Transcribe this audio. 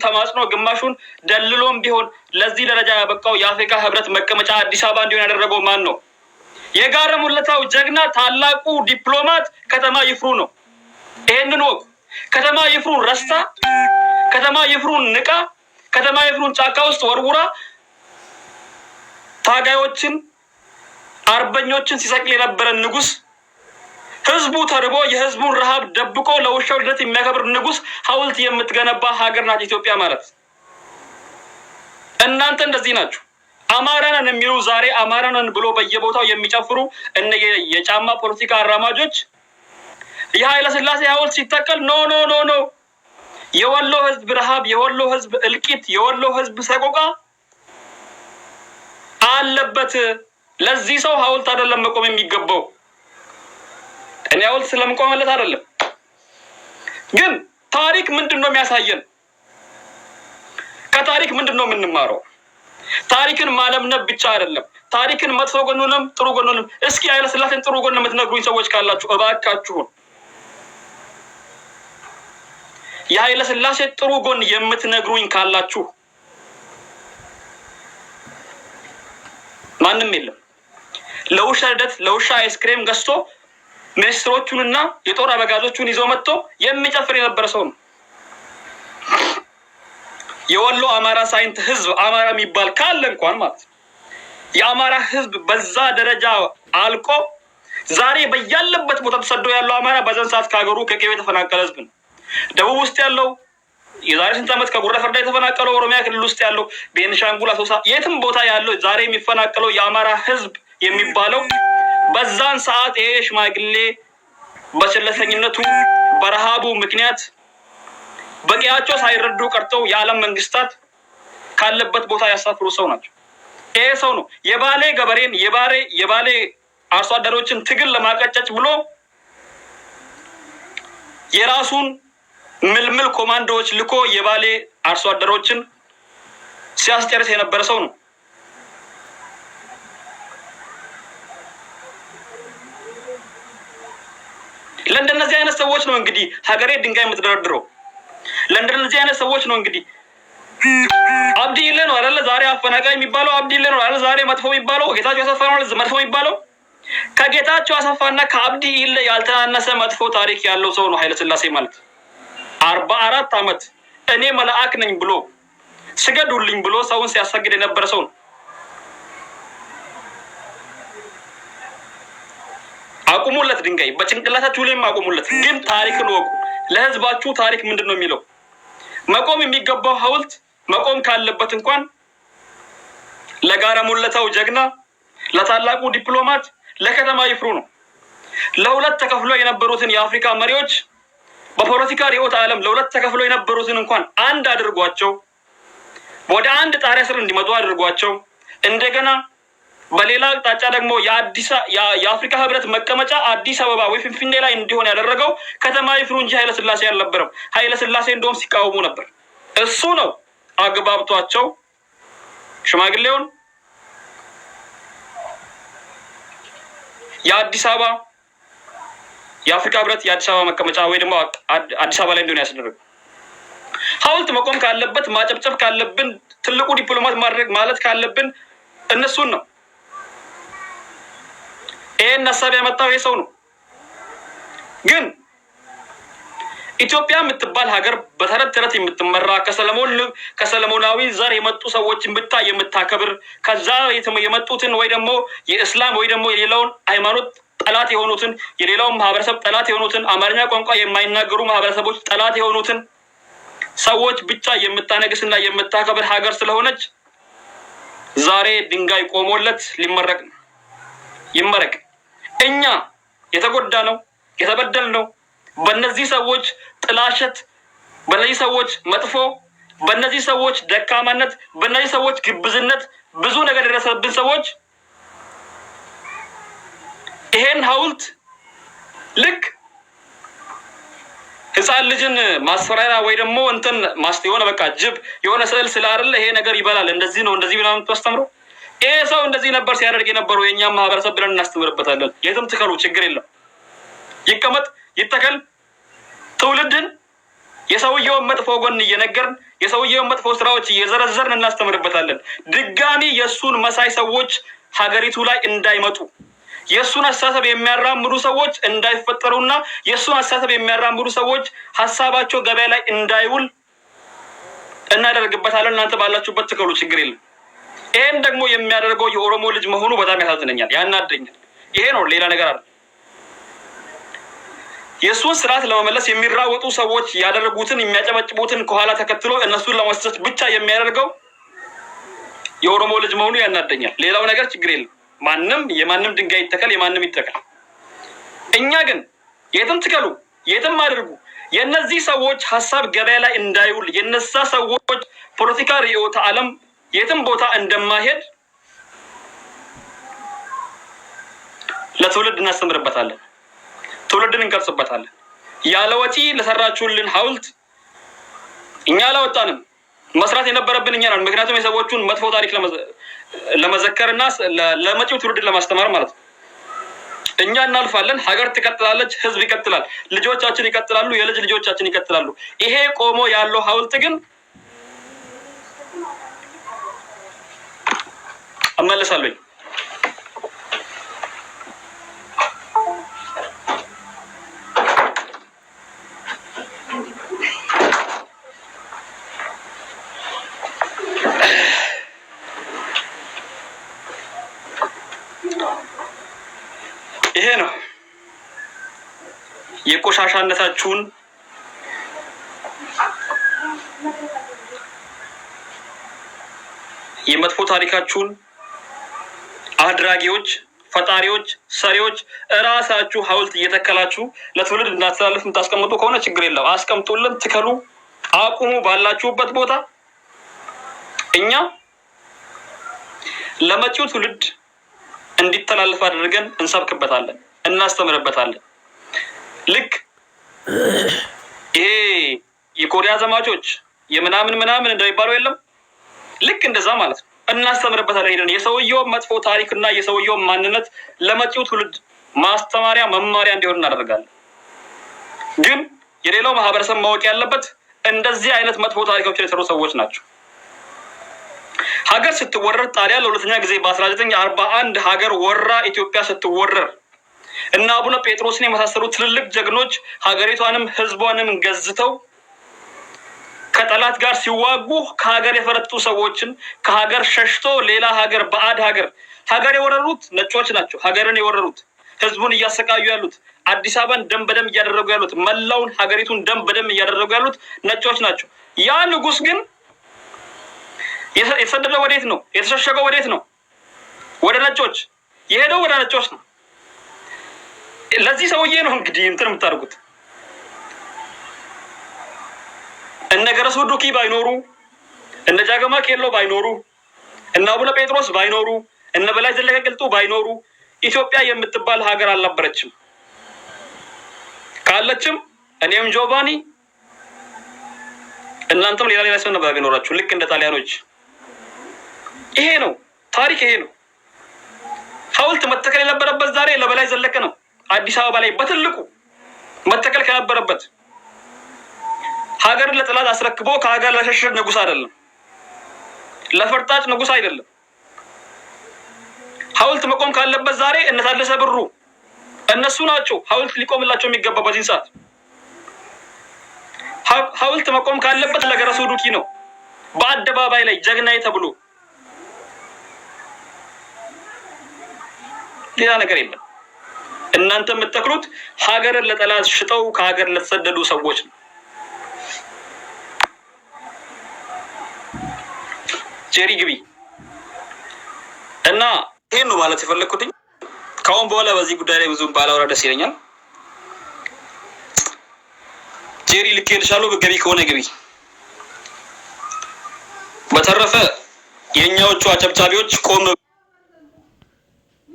ተማጽኖ ግማሹን ደልሎም ቢሆን ለዚህ ደረጃ ያበቃው የአፍሪካ ህብረት መቀመጫ አዲስ አበባ እንዲሆን ያደረገው ማን ነው? የጋራ ሙለታው ጀግና ታላቁ ዲፕሎማት ከተማ ይፍሩ ነው። ይሄንን ወቁ። ከተማ ይፍሩን ረስታ፣ ከተማ ይፍሩን ንቃ፣ ከተማ ይፍሩን ጫካ ውስጥ ወርውራ ታጋዮችን አርበኞችን ሲሰቅል የነበረ ንጉስ፣ ህዝቡ ተርቦ የህዝቡን ረሃብ ደብቆ ለውሻው ልደት የሚያከብር ንጉስ ሐውልት የምትገነባ ሀገር ናት ኢትዮጵያ ማለት። እናንተ እንደዚህ ናችሁ። አማራንን የሚሉ ዛሬ አማራንን ብሎ በየቦታው የሚጨፍሩ እነ የጫማ ፖለቲካ አራማጆች የኃይለ ሥላሴ ሐውልት ሲተከል ኖ ኖ ኖ ኖ የወሎ ህዝብ ረሃብ፣ የወሎ ህዝብ እልቂት፣ የወሎ ህዝብ ሰቆቃ አለበት። ለዚህ ሰው ሐውልት አይደለም መቆም የሚገባው። እኔ ሐውልት ስለምቆምለት አይደለም። ግን ታሪክ ምንድነው የሚያሳየን? ከታሪክ ምንድነው የምንማረው? ታሪክን ማለምነብ ብቻ አይደለም። ታሪክን መጥፎ ጎኑንም ጥሩ ጎኑንም እስኪ ኃይለ ሥላሴን ጥሩ ጎን የምትነግሩኝ ሰዎች ካላችሁ እባካችሁን የኃይለ ሥላሴ ጥሩ ጎን የምትነግሩኝ ካላችሁ ማንም የለም። ለውሻ ልደት ለውሻ አይስክሬም ገዝቶ ሚኒስትሮቹንና የጦር አበጋዞቹን ይዞ መጥቶ የሚጨፍር የነበረ ሰው ነው። የወሎ አማራ ሳይንት ህዝብ አማራ የሚባል ካለ እንኳን ማለት የአማራ ህዝብ በዛ ደረጃ አልቆ ዛሬ በያለበት ቦታ ተሰዶ ያለው አማራ በዛን ሰዓት ከሀገሩ ከቀዬው የተፈናቀለ ህዝብ ነው። ደቡብ ውስጥ ያለው የዛሬ ስንት ዓመት ከጉራ ፈርዳ የተፈናቀለው፣ ኦሮሚያ ክልል ውስጥ ያለው፣ ቤንሻንጉል አሶሳ፣ የትም ቦታ ያለው ዛሬ የሚፈናቀለው የአማራ ህዝብ የሚባለው በዛን ሰዓት ይሄ ሽማግሌ በቸለተኝነቱ በረሃቡ ምክንያት በቂያቸው ሳይረዱ ቀርተው የዓለም መንግስታት ካለበት ቦታ ያሳፍሩ ሰው ናቸው። ይሄ ሰው ነው የባሌ ገበሬን የባሌ አርሶ አደሮችን ትግል ለማቀጨጭ ብሎ የራሱን ምልምል ኮማንዶዎች ልኮ የባሌ አርሶ አደሮችን ሲያስጨርስ የነበረ ሰው ነው። ለእንደነዚህ አይነት ሰዎች ነው እንግዲህ ሀገሬ ድንጋይ የምትደረድረው። ለእንደነዚህ አይነት ሰዎች ነው እንግዲህ አብዲ ኢሌ ነው አይደለ ዛሬ አፈናቃይ የሚባለው፣ አብዲ ኢሌ ነው አይደለ ዛሬ መጥፎ የሚባለው፣ ጌታቸው አሰፋ ነው መጥፎ የሚባለው። ከጌታቸው አሰፋና ከአብዲ ኢሌ ያልተናነሰ መጥፎ ታሪክ ያለው ሰው ነው ኃይለ ሥላሴ ማለት። 44 ዓመት እኔ መልአክ ነኝ ብሎ ስገዱልኝ ብሎ ሰውን ሲያሰግድ የነበረ ሰው ነው። አቁሙለት፣ ድንጋይ በጭንቅላታችሁ ላይም አቁሙለት። ግን ታሪክን ወቁ። ለህዝባችሁ ታሪክ ምንድን ነው የሚለው? መቆም የሚገባው ሐውልት መቆም ካለበት እንኳን ለጋራ ሙለታው ጀግና፣ ለታላቁ ዲፕሎማት፣ ለከተማ ይፍሩ ነው። ለሁለት ተከፍሎ የነበሩትን የአፍሪካ መሪዎች በፖለቲካ ርዕዮተ ዓለም ለሁለት ተከፍሎ የነበሩትን እንኳን አንድ አድርጓቸው ወደ አንድ ጣሪያ ስር እንዲመጡ አድርጓቸው እንደገና በሌላ አቅጣጫ ደግሞ የአፍሪካ ህብረት መቀመጫ አዲስ አበባ ወይ ፍንፍኔ ላይ እንዲሆን ያደረገው ከተማ ይፍሩ እንጂ ኃይለ ሥላሴ አልነበረም። ኃይለ ሥላሴ እንደውም ሲቃወሙ ነበር። እሱ ነው አግባብቷቸው ሽማግሌውን የአዲስ አበባ የአፍሪካ ህብረት የአዲስ አበባ መቀመጫ ወይ ደግሞ አዲስ አበባ ላይ እንዲሆን ያስደረገው። ሐውልት መቆም ካለበት ማጨብጨብ ካለብን ትልቁ ዲፕሎማት ማድረግ ማለት ካለብን እነሱን ነው። ይሄን ሀሳብ ያመጣው ይሄ ሰው ነው። ግን ኢትዮጵያ የምትባል ሀገር በተረት ተረት የምትመራ ከሰለሞናዊ ዘር የመጡ ሰዎችን ብታ የምታከብር ከዛ የመጡትን ወይ ደግሞ የእስላም ወይ ደግሞ የሌላውን ሃይማኖት ጠላት የሆኑትን የሌላውን ማህበረሰብ ጠላት የሆኑትን አማርኛ ቋንቋ የማይናገሩ ማህበረሰቦች ጠላት የሆኑትን ሰዎች ብቻ የምታነግስና የምታከብር ሀገር ስለሆነች ዛሬ ድንጋይ ቆሞለት ሊመረቅ ነው። ይመረቅ። እኛ የተጎዳ ነው የተበደል ነው በእነዚህ ሰዎች ጥላሸት፣ በእነዚህ ሰዎች መጥፎ፣ በእነዚህ ሰዎች ደካማነት፣ በእነዚህ ሰዎች ግብዝነት ብዙ ነገር የደረሰብን ሰዎች ይሄን ሐውልት ልክ ህፃን ልጅን ማስፈራሪያ ወይ ደግሞ እንትን የሆነ በቃ ጅብ የሆነ ስዕል ስላደለ ይሄ ነገር ይበላል እንደዚህ ነው እንደዚህ ብላ የምታስተምረው ይሄ ሰው እንደዚህ ነበር ሲያደርግ የነበረው የኛም ማህበረሰብ ብለን እናስተምርበታለን። የትም ትከሉ ችግር የለም። ይቀመጥ ይተከል። ትውልድን የሰውየውን መጥፎ ጎን እየነገርን የሰውየውን መጥፎ ስራዎች እየዘረዘርን እናስተምርበታለን። ድጋሚ የእሱን መሳይ ሰዎች ሀገሪቱ ላይ እንዳይመጡ የእሱን አስተሳሰብ የሚያራምዱ ሰዎች እንዳይፈጠሩና የእሱን አስተሳሰብ የሚያራምዱ ሰዎች ሀሳባቸው ገበያ ላይ እንዳይውል እናደርግበታለን። እናንተ ባላችሁበት ትከሉ፣ ችግር የለም። ይሄን ደግሞ የሚያደርገው የኦሮሞ ልጅ መሆኑ በጣም ያሳዝነኛል፣ ያናደኛል። ይሄ ነው፣ ሌላ ነገር አለ። የእሱን ስርዓት ለመመለስ የሚራወጡ ሰዎች ያደረጉትን የሚያጨበጭቡትን ከኋላ ተከትሎ እነሱን ለማስደሰት ብቻ የሚያደርገው የኦሮሞ ልጅ መሆኑ ያናደኛል። ሌላው ነገር ችግር የለም። ማንም የማንም ድንጋይ ይተከል፣ የማንም ይተከል። እኛ ግን የትም ትከሉ፣ የትም አድርጉ፣ የነዚህ ሰዎች ሀሳብ ገበያ ላይ እንዳይውል የነዛ ሰዎች ፖለቲካ ርዕዮተ ዓለም የትም ቦታ እንደማይሄድ ለትውልድ እናስተምርበታለን፣ ትውልድን እንቀርጽበታለን። ያለ ወጪ ለሰራችሁልን ሐውልት እኛ አላወጣንም። መስራት የነበረብን እኛ ነን። ምክንያቱም የሰዎቹን መጥፎ ታሪክ ለመዘከርና ለመጪው ትውልድን ለማስተማር ማለት ነው። እኛ እናልፋለን፣ ሀገር ትቀጥላለች፣ ህዝብ ይቀጥላል፣ ልጆቻችን ይቀጥላሉ፣ የልጅ ልጆቻችን ይቀጥላሉ። ይሄ ቆሞ ያለው ሐውልት ግን እመለሳለሁ። ይሄ ነው የቆሻሻነታችሁን የመጥፎ ታሪካችሁን አድራጊዎች፣ ፈጣሪዎች፣ ሰሪዎች እራሳችሁ ሐውልት እየተከላችሁ ለትውልድ እንዳስተላልፍ የምታስቀምጡ ከሆነ ችግር የለም፣ አስቀምጡልን፣ ትከሉ፣ አቁሙ ባላችሁበት ቦታ። እኛ ለመጪው ትውልድ እንዲተላለፍ አድርገን እንሰብክበታለን፣ እናስተምርበታለን። ልክ ይሄ የኮሪያ ዘማቾች የምናምን እንደሚባለው የለም፣ ልክ እንደዛ ማለት ነው። እናስተምርበታለን። ሄደን የሰውየውን መጥፎ ታሪክና የሰውየውን ማንነት ለመጪው ትውልድ ማስተማሪያ መማሪያ እንዲሆን እናደርጋለን። ግን የሌላው ማህበረሰብ ማወቅ ያለበት እንደዚህ አይነት መጥፎ ታሪኮችን የሰሩ ሰዎች ናቸው። ሀገር ስትወረር ጣሊያን ለሁለተኛ ጊዜ በ1941 ሀገር ወራ ኢትዮጵያ ስትወረር እና አቡነ ጴጥሮስን የመሳሰሉ ትልልቅ ጀግኖች ሀገሪቷንም ህዝቧንም ገዝተው ከጠላት ጋር ሲዋጉ ከሀገር የፈረጡ ሰዎችን ከሀገር ሸሽቶ ሌላ ሀገር ባዕድ ሀገር የወረሩት ነጮች ናቸው። ሀገርን የወረሩት ህዝቡን እያሰቃዩ ያሉት አዲስ አበባን ደም በደም እያደረጉ ያሉት መላውን ሀገሪቱን ደም በደም እያደረጉ ያሉት ነጮች ናቸው። ያ ንጉስ ግን የተሰደደው ወዴት ነው? የተሸሸገው ወዴት ነው? ወደ ነጮች። የሄደው ወደ ነጮች ነው። ለዚህ ሰውዬ ነው እንግዲህ እንትን የምታደርጉት። እነ ገረሱ ዱኪ ባይኖሩ፣ እነ ጃገማ ኬሎ ባይኖሩ፣ እነ አቡነ ጴጥሮስ ባይኖሩ፣ እነ በላይ ዘለቀ ቅልጡ ባይኖሩ ኢትዮጵያ የምትባል ሀገር አልነበረችም። ካለችም እኔም ጆቫኒ እናንተም ሌላ ሰው ነበር ቢኖራችሁ፣ ልክ እንደ ጣሊያኖች። ይሄ ነው ታሪክ፣ ይሄ ነው ሐውልት መተከል የነበረበት ዛሬ ለበላይ ዘለቀ ነው። አዲስ አበባ ላይ በትልቁ መተከል ከነበረበት ሀገርን ለጠላት አስረክቦ ከሀገር ለሸሸ ንጉስ አይደለም፣ ለፈርጣጭ ንጉስ አይደለም። ሐውልት መቆም ካለበት ዛሬ እነ ታደሰ ብሩ እነሱ ናቸው ሐውልት ሊቆምላቸው የሚገባ በዚህ ሰዓት። ሐውልት መቆም ካለበት ለገረሱ ዱኪ ነው፣ በአደባባይ ላይ ጀግናዬ ተብሎ። ሌላ ነገር የለም። እናንተ የምትተክሉት ሀገርን ለጠላት ሽጠው ከሀገር ለተሰደዱ ሰዎች ነው። ጄሪ ግቢ እና ይሄን ነው ማለት የፈለኩትኝ። ካሁን በኋላ በዚህ ጉዳይ ላይ ብዙ ባላወራ ደስ ይለኛል። ጄሪ ልኬልሻለሁ፣ ገቢ ከሆነ ግቢ። በተረፈ የኛዎቹ አጨብጫቢዎች ቆም